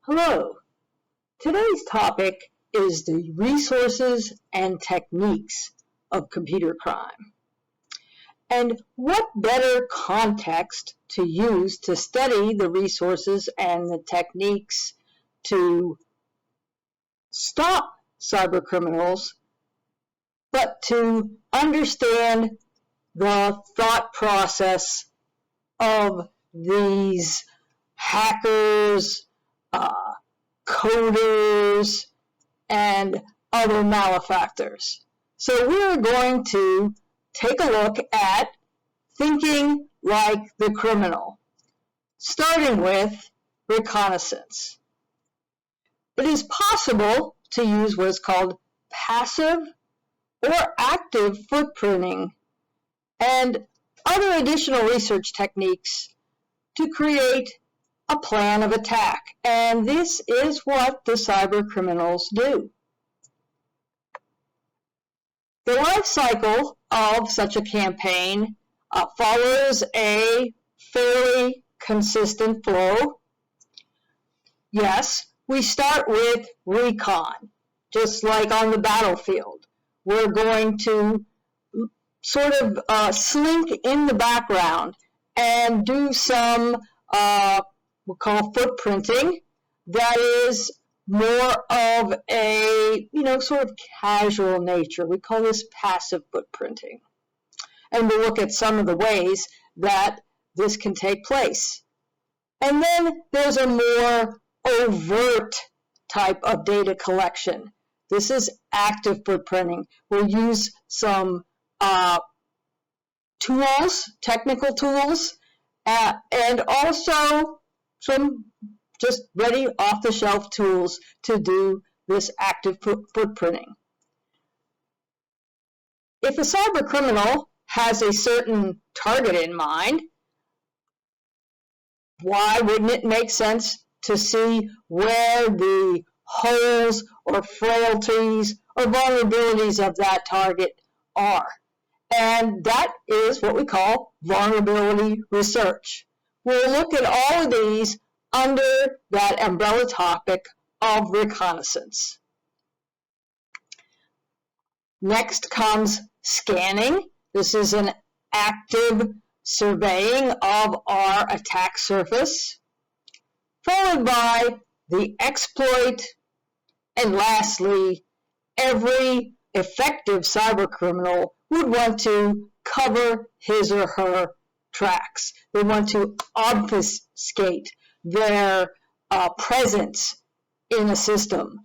Hello. Today's topic is the resources and techniques of computer crime. And what better context to use to study the resources and the techniques to stop cybercriminals, but to understand the thought process of these hackers, coders, and other malefactors. So we're going to take a look at thinking like the criminal, starting with reconnaissance. It is possible to use what is called passive or active footprinting and other additional research techniques to create a plan of attack, and this is what the cyber criminals do. The life cycle of such a campaign follows a fairly consistent flow. Yes, we start with recon, just like on the battlefield. We're going to sort of slink in the background and do some we'll call footprinting that is more of a, sort of casual nature. We call this passive footprinting. And we'll look at some of the ways that this can take place. And then there's a more overt type of data collection. This is active footprinting. We'll use some tools, technical tools, and also some just ready off-the-shelf tools to do this active footprinting. If a cyber criminal has a certain target in mind, why wouldn't it make sense to see where the holes or frailties or vulnerabilities of that target are? And that is what we call vulnerability research. We'll look at all of these under that umbrella topic of reconnaissance. Next comes scanning. This is an active surveying of our attack surface, followed by the exploit, and lastly, every effective cybercriminal would want to cover his or her tracks. They want to obfuscate their presence in a system,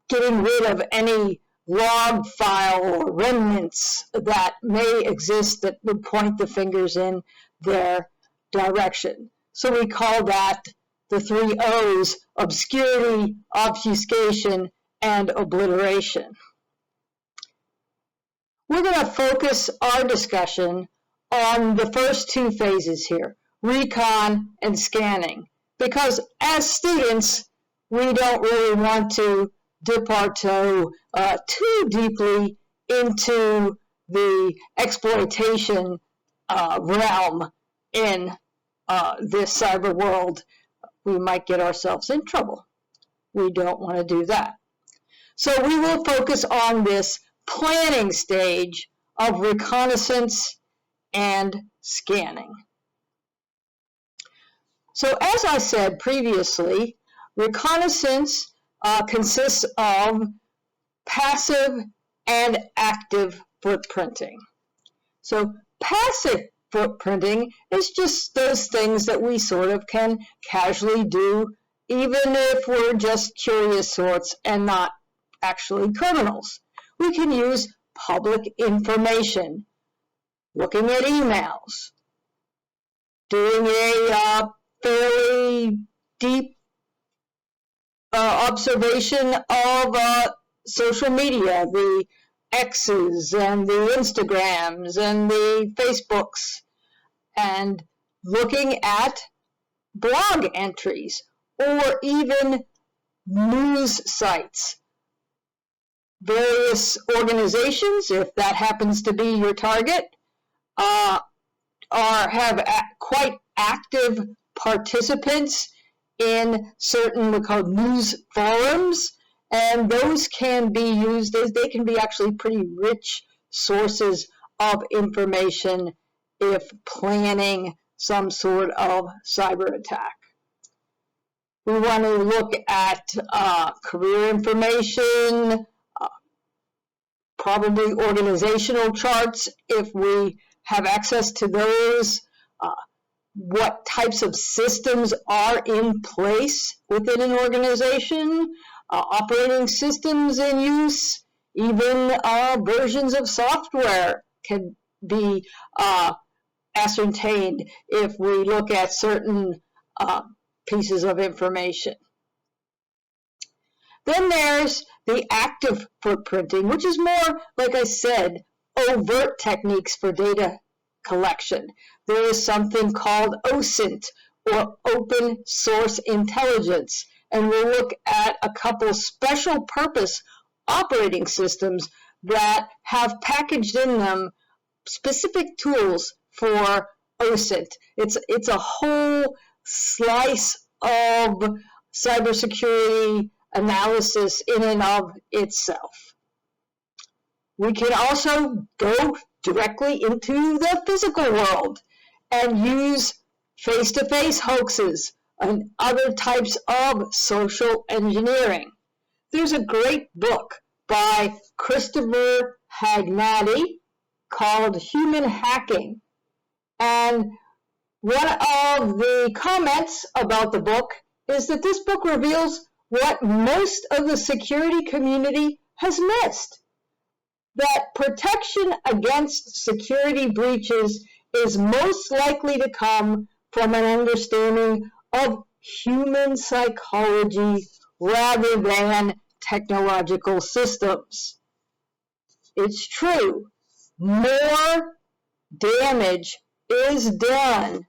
getting rid of any log file or remnants that may exist that would point the fingers in their direction. So we call that the 3 O's: obscurity, obfuscation, and obliteration. We're going to focus our discussion on the first 2 phases here, recon and scanning, because as students, we don't really want to dip our toe too deeply into the exploitation realm in this cyber world. We might get ourselves in trouble. We don't want to do that. So we will focus on this planning stage of reconnaissance and scanning. So as I said previously, reconnaissance consists of passive and active footprinting. So passive footprinting is just those things that we sort of can casually do, even if we're just curious sorts and not actually criminals. We can use public information, looking at emails, doing a fairly deep observation of social media, the X's and the Instagrams and the Facebooks, and looking at blog entries or even news sites. Various organizations, if that happens to be your target, have quite active participants in certain we call news forums, and those can be used as they can be actually pretty rich sources of information if planning some sort of cyber attack. We want to look at career information, probably organizational charts if we have access to those, what types of systems are in place within an organization, operating systems in use, even versions of software can be ascertained if we look at certain pieces of information. Then there's the active footprinting, which is more, like I said, overt techniques for data collection. There is something called OSINT, or open source intelligence, and we'll look at a couple special purpose operating systems that have packaged in them specific tools for OSINT. It's a whole slice of cybersecurity analysis in and of itself. We can also go directly into the physical world and use face-to-face hoaxes and other types of social engineering. There's a great book by Christopher Hagnati called Human Hacking. And one of the comments about the book is that this book reveals what most of the security community has missed. That protection against security breaches is most likely to come from an understanding of human psychology rather than technological systems. It's true, more damage is done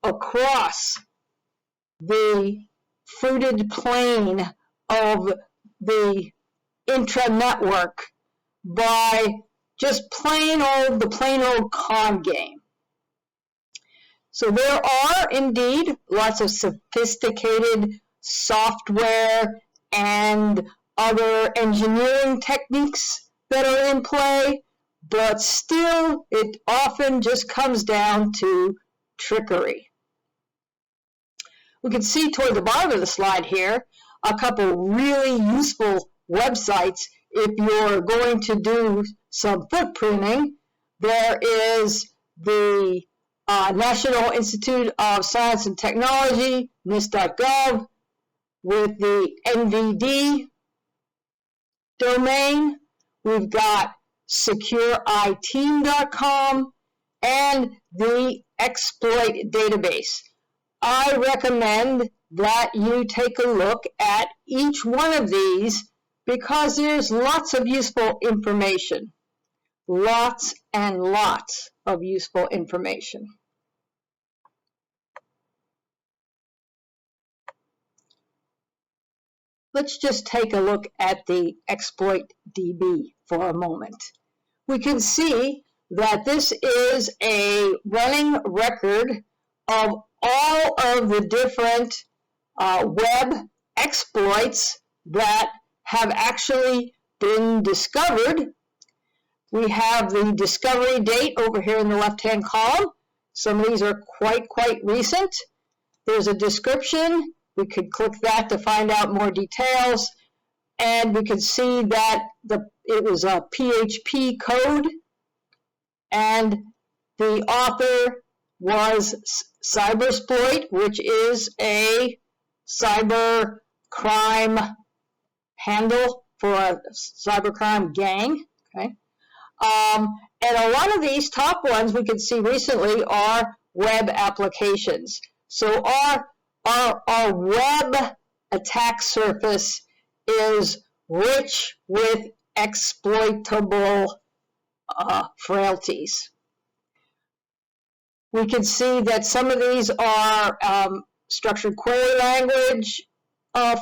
across the fruited plain of the intra-network by just the plain old con game. So there are indeed lots of sophisticated software and other engineering techniques that are in play, but still it often just comes down to trickery. We can see toward the bottom of the slide here a couple really useful websites if you're going to do some footprinting. There is the National Institute of Science and Technology, NIST.gov, with the NVD domain. We've got secureiteam.com and the exploit database. I recommend that you take a look at each one of these because there's lots of useful information. Lots and lots of useful information. Let's just take a look at the exploit DB for a moment. We can see that this is a running record of all of the different web exploits that have actually been discovered. We have the discovery date over here in the left-hand column. Some of these are quite recent. There's a description. We could click that to find out more details. And we can see that it was a PHP code. And the author was Cybersploit, which is a cyber crime handle for a cybercrime gang. Okay. And a lot of these top ones we can see recently are web applications. So our web attack surface is rich with exploitable frailties. We can see that some of these are structured query language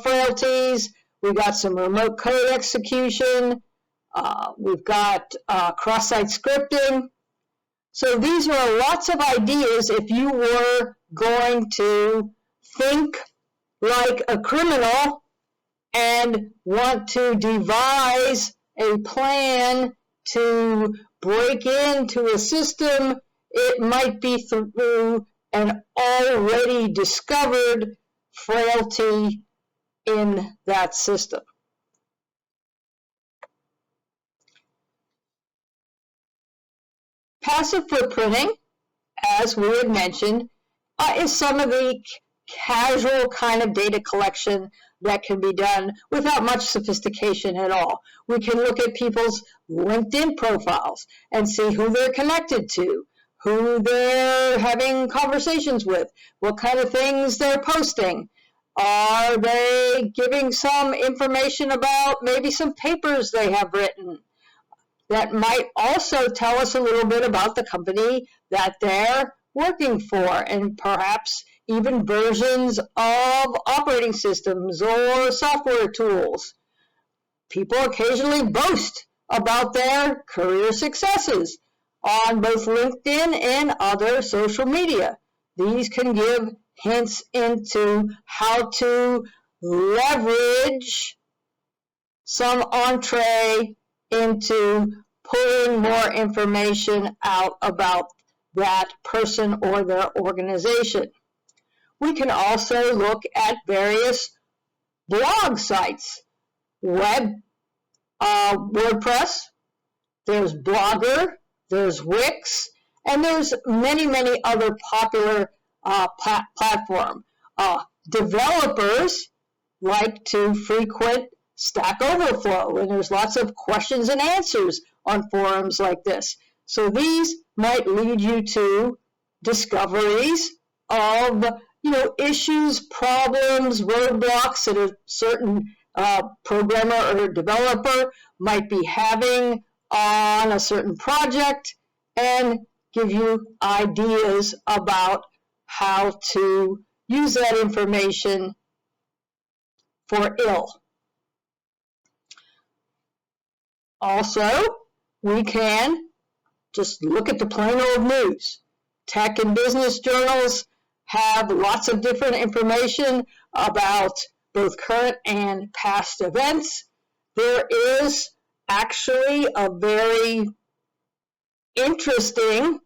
frailties. We've got some remote code execution. We've got cross-site scripting. So these are lots of ideas if you were going to think like a criminal and want to devise a plan to break into a system, it might be through an already discovered frailty in that system. Passive footprinting, as we had mentioned, is some of the casual kind of data collection that can be done without much sophistication at all. We can look at people's LinkedIn profiles and see who they're connected to, who they're having conversations with, what kind of things they're posting. Are they giving some information about maybe some papers they have written? That might also tell us a little bit about the company that they're working for, and perhaps even versions of operating systems or software tools. People occasionally boast about their career successes on both LinkedIn and other social media. These can give hints into how to leverage some entree into pulling more information out about that person or their organization. We can also look at various blog sites, WordPress, there's Blogger, there's Wix, and there's many other popular platforms. Developers like to frequent Stack Overflow, and there's lots of questions and answers on forums like this. So these might lead you to discoveries of issues, problems, roadblocks that a certain programmer or developer might be having on a certain project, and give you ideas about how to use that information for ill. Also, we can just look at the plain old news. Tech and business journals have lots of different information about both current and past events. There is actually a very interesting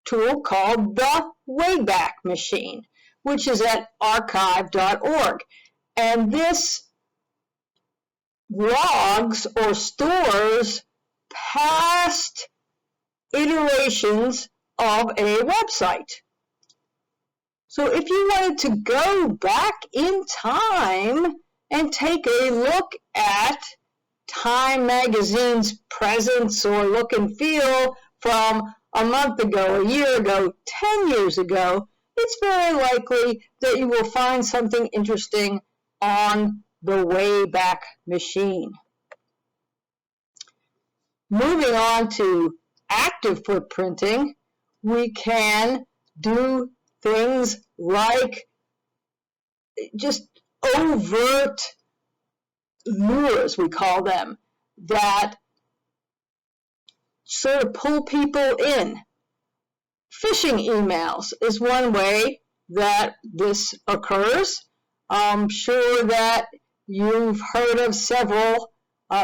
tool called the Wayback Machine, which is at archive.org. And this logs or stores past iterations of a website. So if you wanted to go back in time and take a look at Time Magazine's presence or look and feel from a month ago, a year ago, 10 years ago, it's very likely that you will find something interesting on the Wayback Machine. Moving on to active footprinting, we can do things like just overt lures, we call them, that sort of pull people in. Phishing emails is one way that this occurs. I'm sure that you've heard of several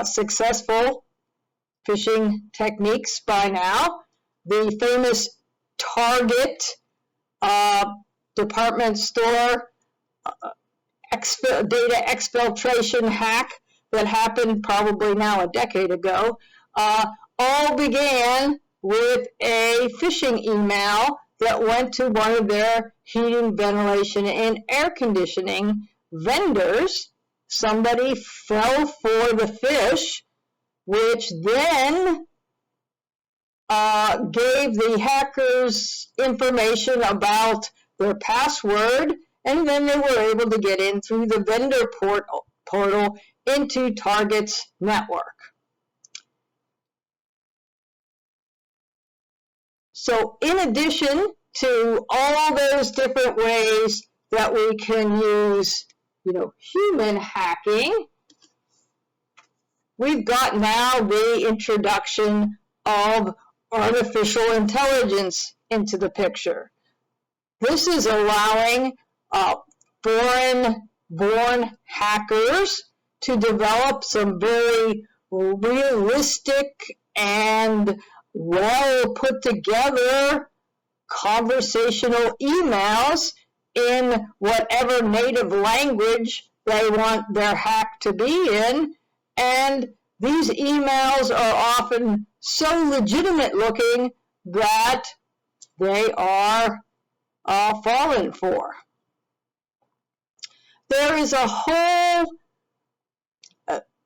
successful phishing techniques by now. The famous Target department store data exfiltration hack that happened probably now a decade ago all began with a phishing email that went to one of their heating, ventilation, and air conditioning vendors. Somebody fell for the fish, which then gave the hackers information about their password, and then they were able to get in through the vendor portal into Target's network. So in addition to all those different ways that we can use, human hacking, we've got now the introduction of artificial intelligence into the picture. This is allowing foreign-born hackers to develop some very realistic and well put together conversational emails in whatever native language they want their hack to be in. And these emails are often so legitimate looking that they are fallen for. There is a whole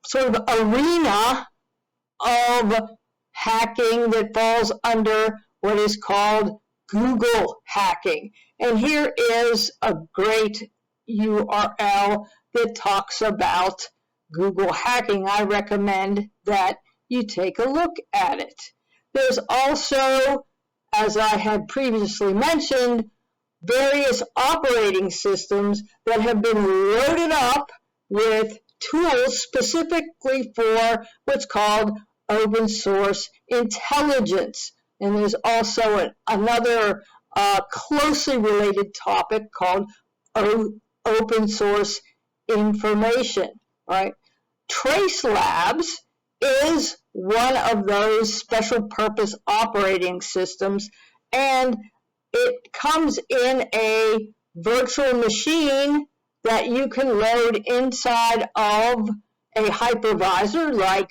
sort of arena of hacking that falls under what is called Google hacking. And here is a great URL that talks about Google hacking. I recommend that you take a look at it. There's also, as I had previously mentioned, various operating systems that have been loaded up with tools specifically for what's called open source intelligence. And there's also another closely related topic called open source information. Right? Trace Labs is one of those special purpose operating systems, and it comes in a virtual machine that you can load inside of a hypervisor like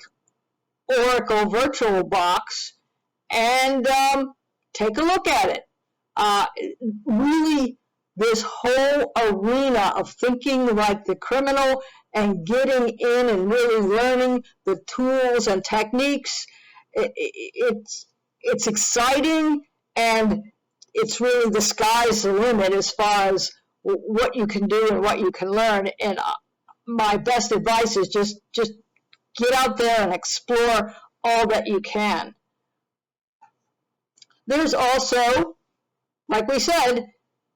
Oracle VirtualBox and take a look at it. Really, this whole arena of thinking like the criminal and getting in and really learning the tools and techniques, it's exciting, and it's really the sky's the limit as far as what you can do and what you can learn. And my best advice is just get out there and explore all that you can. There's also, like we said,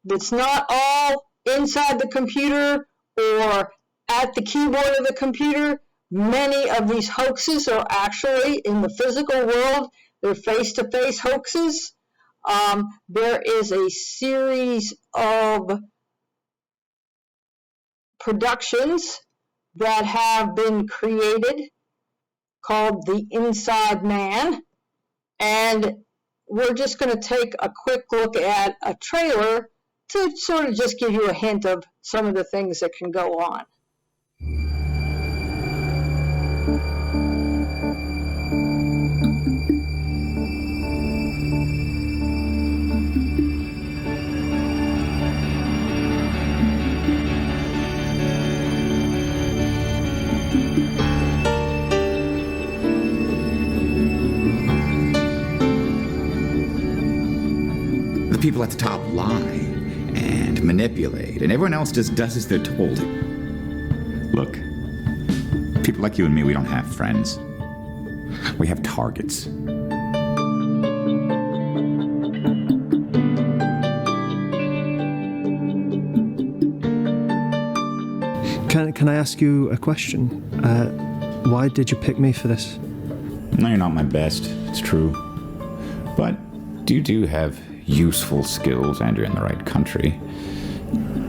it's not all inside the computer or at the keyboard of the computer. Many of these hoaxes are actually in the physical world. They're face-to-face hoaxes. There is a series of productions that have been created called The Inside Man, and we're just going to take a quick look at a trailer to sort of just give you a hint of some of the things that can go on. The people at the top lie and manipulate, and everyone else just does as they're told. Look, people like you and me, we don't have friends. We have targets. Can I ask you a question? Why did you pick me for this? No, you're not my best, it's true. But you do have useful skills and you're in the right country.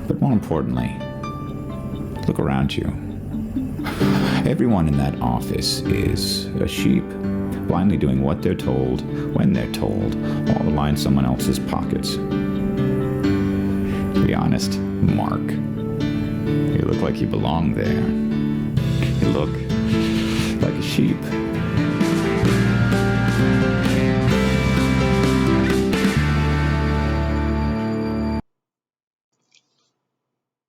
But more importantly, look around you. Everyone in that office is a sheep, blindly doing what they're told, when they're told, all to line someone else's pockets. To be honest, Mark, you look like you belong there. You look like a sheep.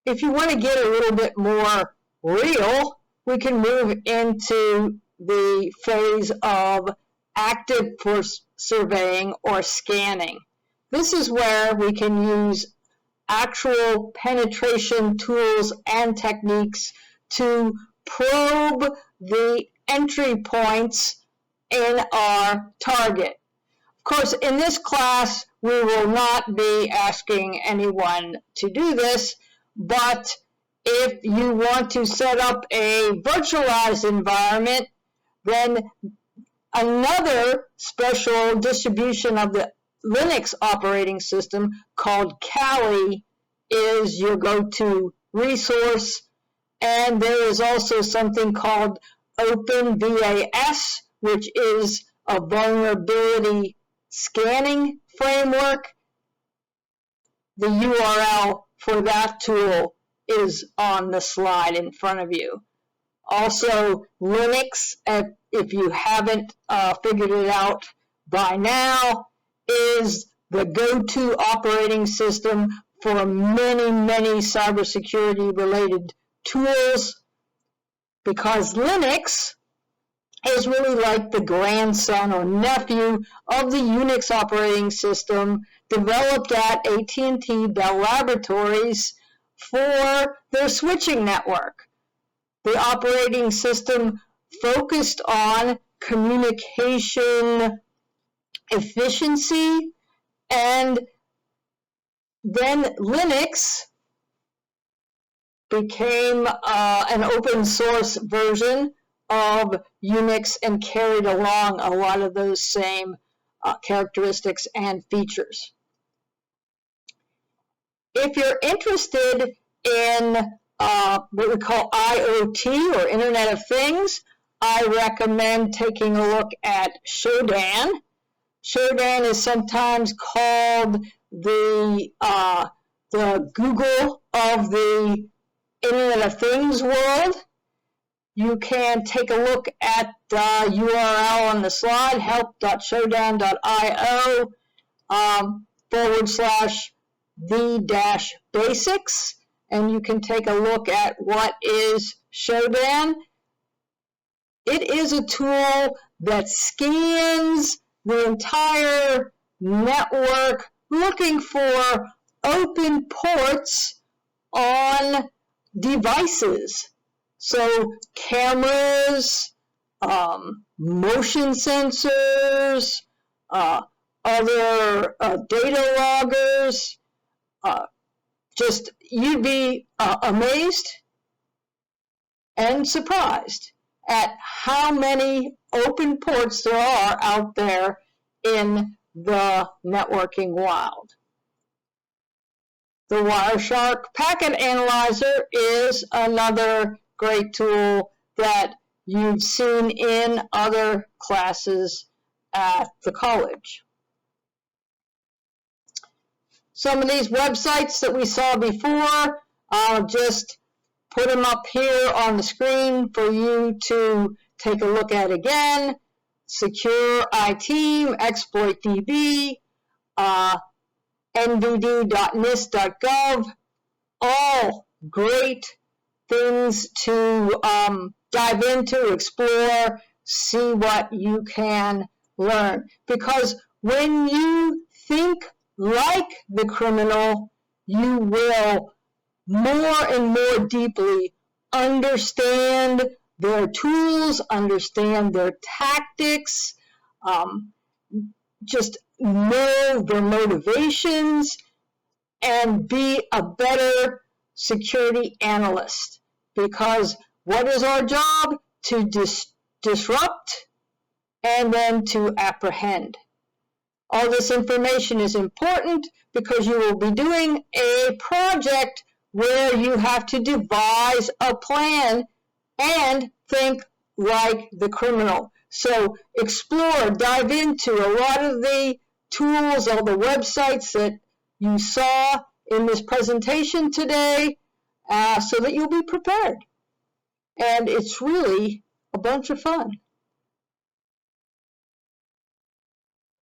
If you want to get a little bit more real, we can move into the phase of active surveying or scanning. This is where we can use actual penetration tools and techniques to probe the entry points in our target. Of course, in this class, we will not be asking anyone to do this, but if you want to set up a virtualized environment, then another special distribution of the Linux operating system called Kali is your go-to resource. And there is also something called OpenVAS, which is a vulnerability scanning framework. The URL for that tool is on the slide in front of you. Also, Linux, if you haven't figured it out by now, is the go-to operating system for many, many cybersecurity related tools, because Linux is really like the grandson or nephew of the Unix operating system developed at AT&T Bell Laboratories for their switching network. The operating system focused on communication efficiency, and then Linux became an open source version of Unix and carried along a lot of those same characteristics and features. If you're interested in what we call IoT, or Internet of Things, I recommend taking a look at Shodan. Shodan is sometimes called the Google of the Internet of Things world. You can take a look at the URL on the slide, help.shodan.io /the-basics, and you can take a look at what is Shodan. It is a tool that scans the entire network looking for open ports on devices. So cameras, motion sensors, other data loggers. Just, you'd be amazed and surprised at how many open ports there are out there in the networking wild. The Wireshark Packet Analyzer is another great tool that you've seen in other classes at the college. Some of these websites that we saw before, I'll just put them up here on the screen for you to take a look at again. Secure iTeam, ExploitDB, nvd.nist.gov, all great things to dive into, explore, see what you can learn. Because when you think like the criminal, you will more and more deeply understand their tools, understand their tactics, just know their motivations, and be a better security analyst. Because what is our job? To disrupt and then to apprehend. All this information is important because you will be doing a project where you have to devise a plan and think like the criminal. So explore, dive into a lot of the tools, all the websites that you saw in this presentation today, so that you'll be prepared. And it's really a bunch of fun.